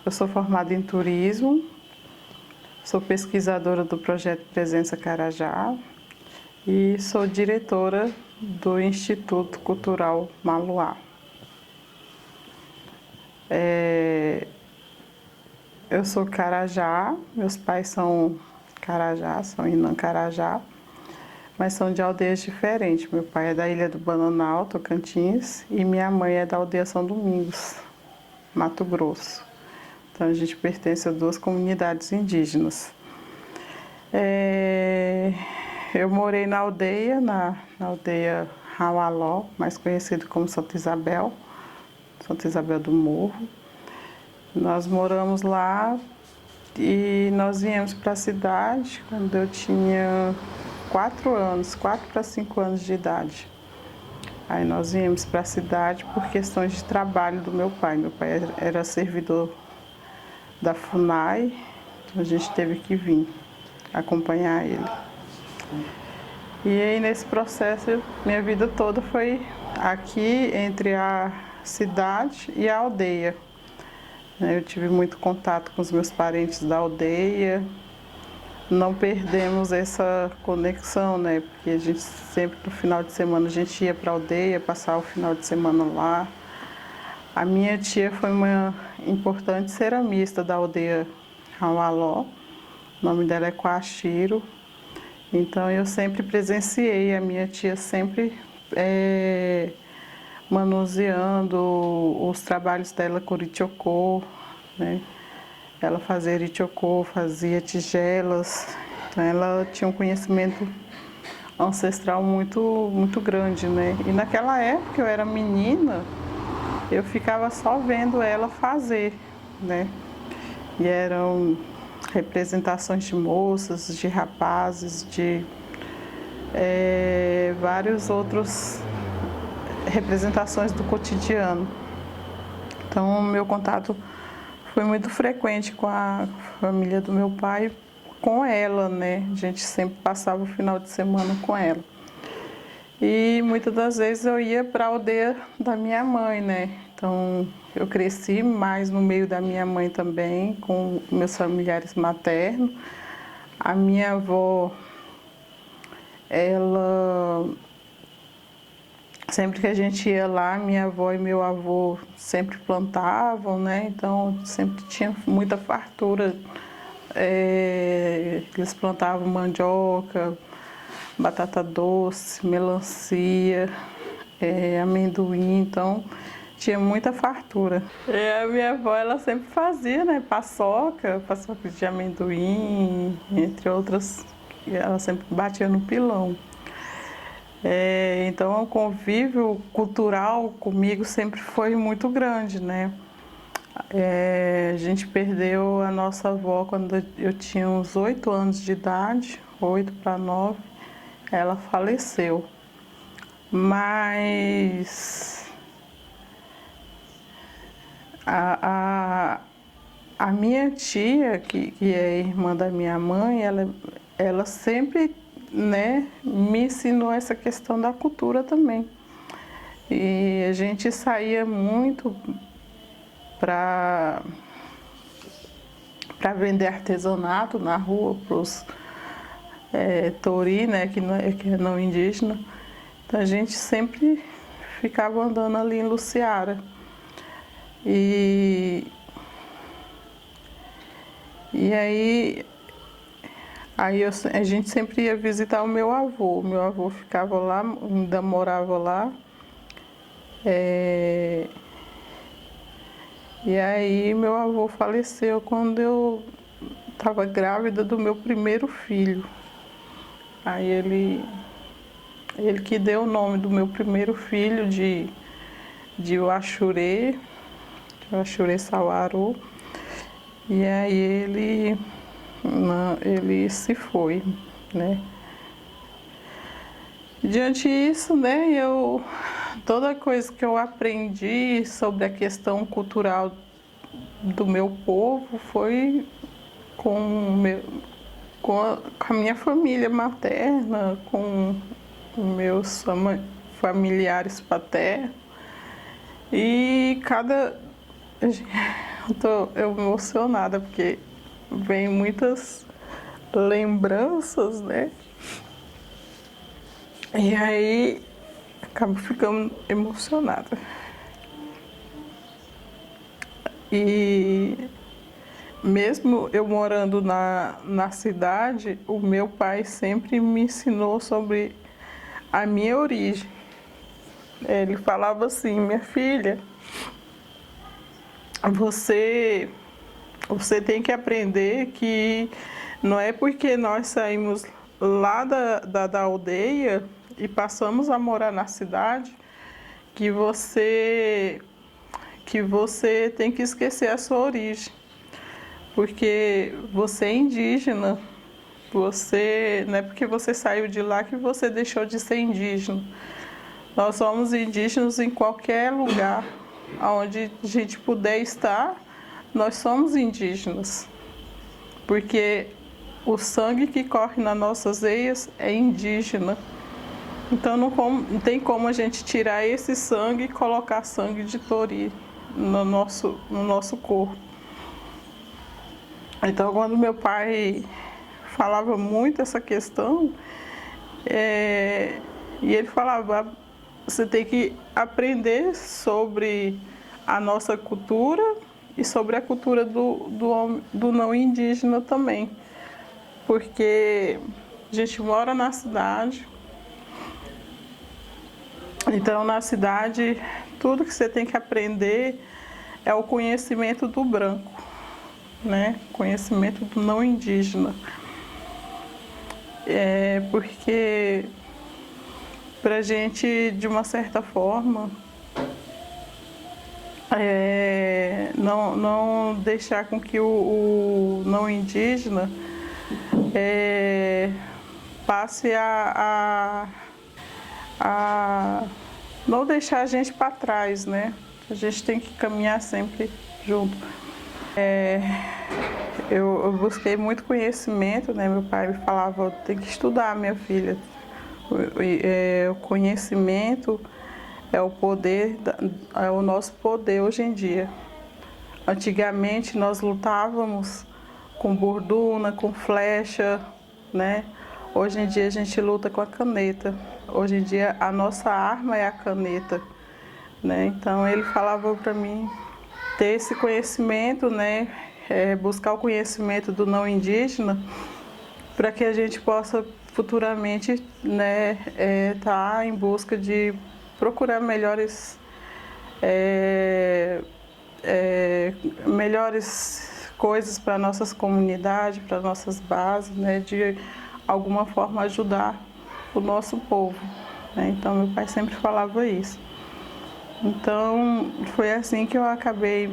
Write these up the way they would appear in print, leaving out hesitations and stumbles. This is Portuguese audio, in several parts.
Eu sou formada em turismo, sou pesquisadora do projeto Presença Carajá e sou diretora do Instituto Cultural Maluá. Eu sou Carajá, meus pais são Carajá, são Inã Carajá, mas são de aldeias diferentes. Meu pai é da Ilha do Bananal, Tocantins, e minha mãe é da aldeia São Domingos, Mato Grosso. Então a gente pertence a duas comunidades indígenas. Eu morei na aldeia, na aldeia Raualó, mais conhecido como Santa Isabel do Morro. Nós moramos lá e nós viemos para a cidade quando eu tinha 4 anos, 4 para 5 anos de idade. Aí nós viemos para a cidade por questões de trabalho do meu pai. Meu pai era servidor da FUNAI, então a gente teve que vir acompanhar ele. E aí nesse processo, minha vida toda foi aqui entre a cidade e a aldeia. Eu tive muito contato com os meus parentes da aldeia, não perdemos essa conexão, né? Porque a gente sempre no final de semana a gente ia para a aldeia, passar o final de semana lá. A minha tia foi uma importante ceramista da aldeia Raualó, o nome dela é Coachiro. Então eu sempre presenciei a minha tia sempre manuseando os trabalhos dela com itiocô, né? Ela fazia itiocô, fazia tigelas, então ela tinha um conhecimento ancestral muito grande, né? E naquela época eu era menina, eu ficava só vendo ela fazer, né? E eram representações de moças, de rapazes, de vários outros representações do cotidiano. Então, o meu contato foi muito frequente com a família do meu pai, com ela, né? A gente sempre passava o final de semana com ela. E muitas das vezes eu ia para a aldeia da minha mãe, né? Então, eu cresci mais no meio da minha mãe também, com meus familiares maternos. A minha avó, ela... Sempre que a gente ia lá, minha avó e meu avô sempre plantavam, né? Então, sempre tinha muita fartura. Eles plantavam mandioca, batata doce, melancia, amendoim, então tinha muita fartura. E a minha avó, ela sempre fazia, né, paçoca de amendoim, entre outras, ela sempre batia no pilão. Então o convívio cultural comigo sempre foi muito grande, né? A gente perdeu a nossa avó quando eu tinha uns 8 anos de idade, 8 para 9, ela faleceu. Mas a minha tia, que é irmã da minha mãe, ela sempre, né, me ensinou essa questão da cultura também. E a gente saía muito para vender artesanato na rua para os tori, né, que é não indígena. Então a gente sempre ficava andando ali em Luciara. E aí a gente sempre ia visitar o meu avô. Meu avô ficava lá, ainda morava lá. E aí meu avô faleceu quando eu estava grávida do meu primeiro filho. Aí ele que deu o nome do meu primeiro filho de Uaxurê Sawaru. E aí ele se foi, né? Diante disso, né, toda coisa que eu aprendi sobre a questão cultural do meu povo foi com a minha família materna, com meus familiares paternos. E Eu tô emocionada porque vem muitas lembranças, né? E aí acabo ficando emocionada. E mesmo eu morando na cidade, o meu pai sempre me ensinou sobre a minha origem. Ele falava assim: minha filha, você, você tem que aprender que não é porque nós saímos lá da aldeia e passamos a morar na cidade que você tem que esquecer a sua origem. Porque você é indígena, você não é porque você saiu de lá que você deixou de ser indígena. Nós somos indígenas em qualquer lugar onde a gente puder estar, nós somos indígenas. Porque o sangue que corre nas nossas veias é indígena. Então não tem como a gente tirar esse sangue e colocar sangue de tori no nosso corpo. Então quando meu pai falava muito essa questão, e ele falava: você tem que aprender sobre a nossa cultura e sobre a cultura do não indígena também. Porque a gente mora na cidade, então na cidade tudo que você tem que aprender é o conhecimento do branco, né? Conhecimento do não indígena. Porque pra gente, de uma certa forma, não deixar com que o não indígena passe a não deixar a gente para trás, né? A gente tem que caminhar sempre junto. Eu busquei muito conhecimento, né? Meu pai me falava: tem que estudar, minha filha. O conhecimento é o poder, é o nosso poder hoje em dia. Antigamente nós lutávamos com borduna, com flecha, né? Hoje em dia a gente luta com a caneta. Hoje em dia a nossa arma é a caneta, né? Então ele falava para mim ter esse conhecimento, né? Buscar o conhecimento do não indígena para que a gente possa futuramente, né, tá em busca de procurar melhores coisas para nossas comunidades, para nossas bases, né, de alguma forma ajudar o nosso povo, né? Então meu pai sempre falava isso. Então foi assim que eu acabei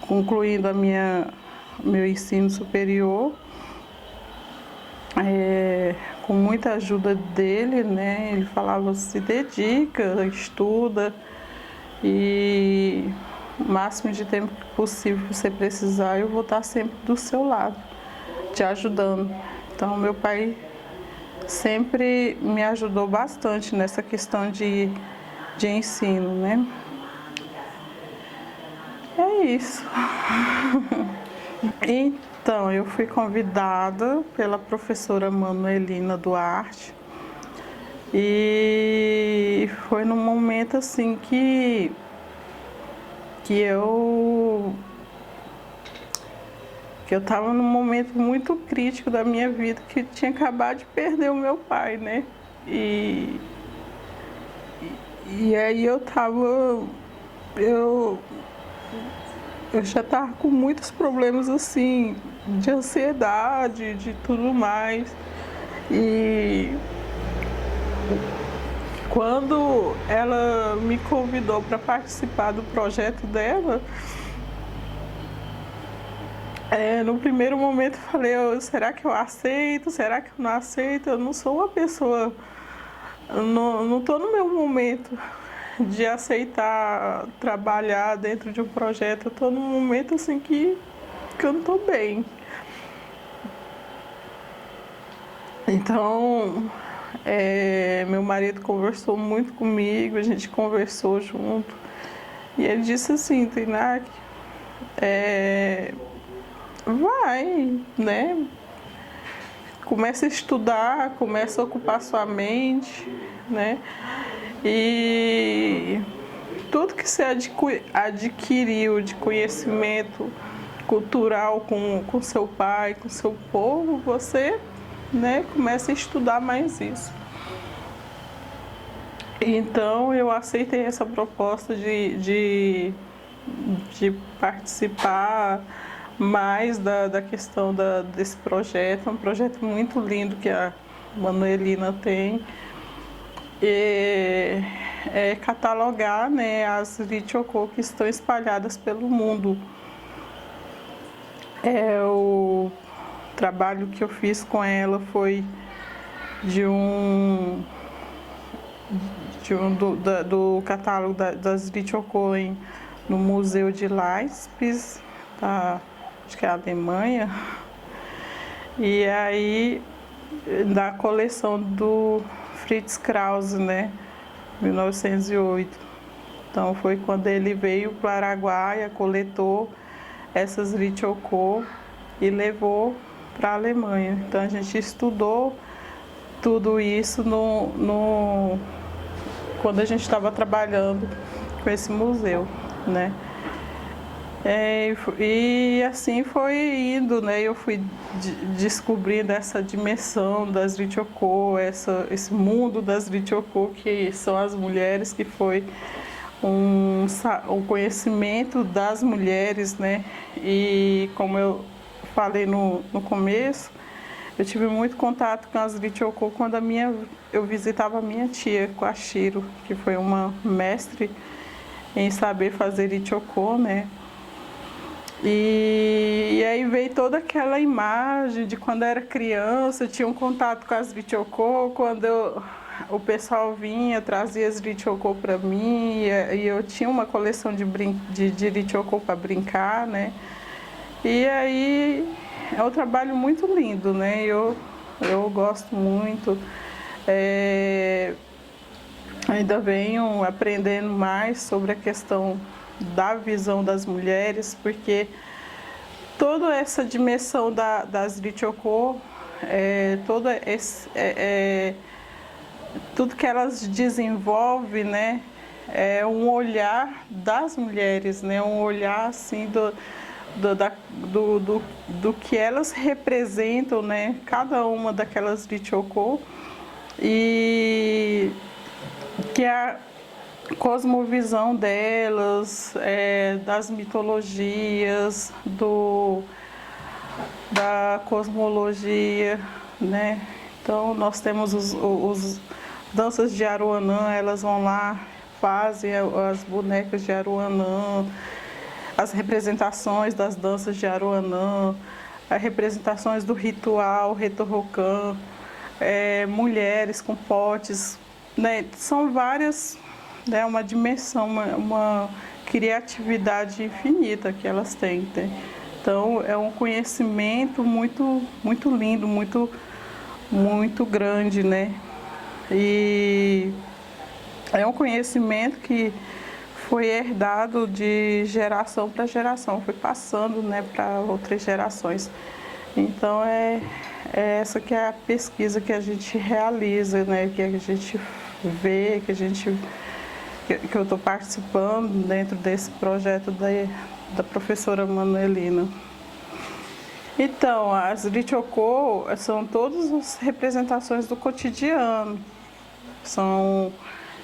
concluindo meu ensino superior, com muita ajuda dele, né? Ele falava: se dedica, estuda e o máximo de tempo possível que você precisar, eu vou estar sempre do seu lado, te ajudando. Então meu pai sempre me ajudou bastante nessa questão de ensino, né? É isso. Então, eu fui convidada pela professora Manuelina Duarte e foi num momento assim que eu estava num momento muito crítico da minha vida, que tinha acabado de perder o meu pai, né? E aí eu já estava com muitos problemas assim, de ansiedade, de tudo mais. E quando ela me convidou para participar do projeto dela, no primeiro momento eu falei: será que eu aceito? Será que eu não aceito? Eu não sou uma pessoa, não estou no meu momento de aceitar trabalhar dentro de um projeto. Eu estou num momento assim que eu não estou bem. Então, meu marido conversou muito comigo, a gente conversou junto E ele disse assim, Tainá, vai, né? Começa a estudar, começa a ocupar sua mente, né? E tudo que você adquiriu de conhecimento cultural com seu pai, com seu povo, você, né, começa a estudar mais isso. Então eu aceitei essa proposta de participar mais da questão desse projeto. É um projeto muito lindo que a Manuelina tem. É catalogar, né, as Ritchokô que estão espalhadas pelo mundo. O trabalho que eu fiz com ela foi do catálogo das Ritchokô no Museu de Leipzig, acho que é a Alemanha, e aí da coleção do Fritz Krause, né, 1908. Então foi quando ele veio para o Araguaia, coletou essas Ritchokô e levou para a Alemanha. Então a gente estudou tudo isso quando a gente estava trabalhando com esse museu, né? E assim foi indo, né? Eu fui descobrindo essa dimensão das Ritchokô, esse mundo das Ritchokô, que são as mulheres, que foi um conhecimento das mulheres, né? E como eu falei no começo, eu tive muito contato com as Ritchokô quando eu visitava a minha tia, Koashiro, que foi uma mestre em saber fazer Ritchokô, né? E aí veio toda aquela imagem de quando eu era criança, eu tinha um contato com as Ritchokô, quando o pessoal vinha, trazia as Ritchokô para mim, e eu tinha uma coleção de Ritchokô para brincar, né? E aí é um trabalho muito lindo, né? Eu gosto muito. Ainda venho aprendendo mais sobre a questão da visão das mulheres, porque toda essa dimensão das Ritchokô, tudo que elas desenvolvem, né, é um olhar das mulheres, né, um olhar assim do que elas representam, né, cada uma daquelas Ritchokô, e que a cosmovisão delas, das mitologias, da cosmologia, né? Então nós temos os danças de Aruanã, elas vão lá, fazem as bonecas de Aruanã, as representações das danças de Aruanã, as representações do ritual Retorrocan, mulheres com potes, né? São várias, né? Uma dimensão, uma criatividade infinita que elas têm, né? Então é um conhecimento muito, muito lindo, muito, muito grande, né? E é um conhecimento que foi herdado de geração para geração, foi passando, né, para outras gerações. Então é essa que é a pesquisa que a gente realiza, né, que a gente vê, que eu estou participando dentro desse projeto da professora Manuelina. Então, as Ritchokô são todas as representações do cotidiano, são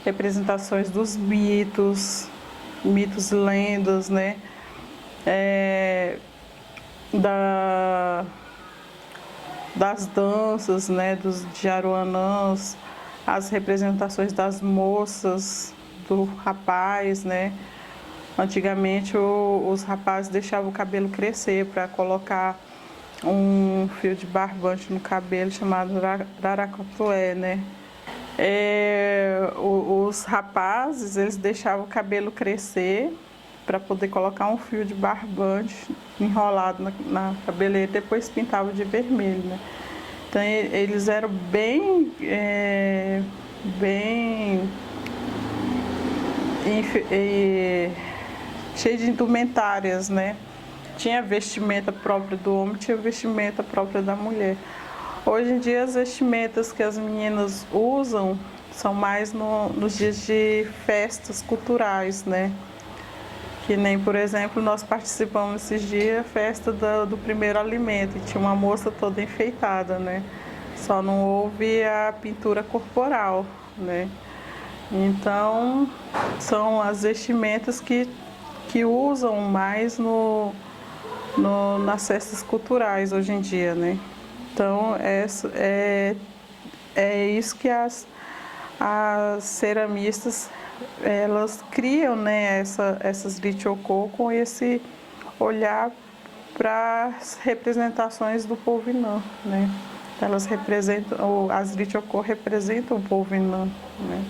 representações dos mitos e lendas, né? Das danças, né? De Aruanãs, as representações das moças, do rapaz, né? Antigamente os rapazes deixavam o cabelo crescer para colocar um fio de barbante no cabelo chamado raracotué, né? Os rapazes, eles deixavam o cabelo crescer para poder colocar um fio de barbante enrolado na cabeleira, depois pintavam de vermelho, né? Então eles eram bem cheio de indumentárias, né? Tinha vestimenta própria do homem, tinha vestimenta própria da mulher. Hoje em dia as vestimentas que as meninas usam são mais nos dias de festas culturais, né? Que nem, por exemplo, nós participamos esses dias da festa do primeiro alimento e tinha uma moça toda enfeitada, né? Só não houve a pintura corporal, né? Então, são as vestimentas que usam mais nas festas culturais hoje em dia, né? Então, é isso que as ceramistas, elas criam, né, essas lichocô com esse olhar para as representações do povo Inã, né? Elas representam, as lichocô representam o povo Inã, né?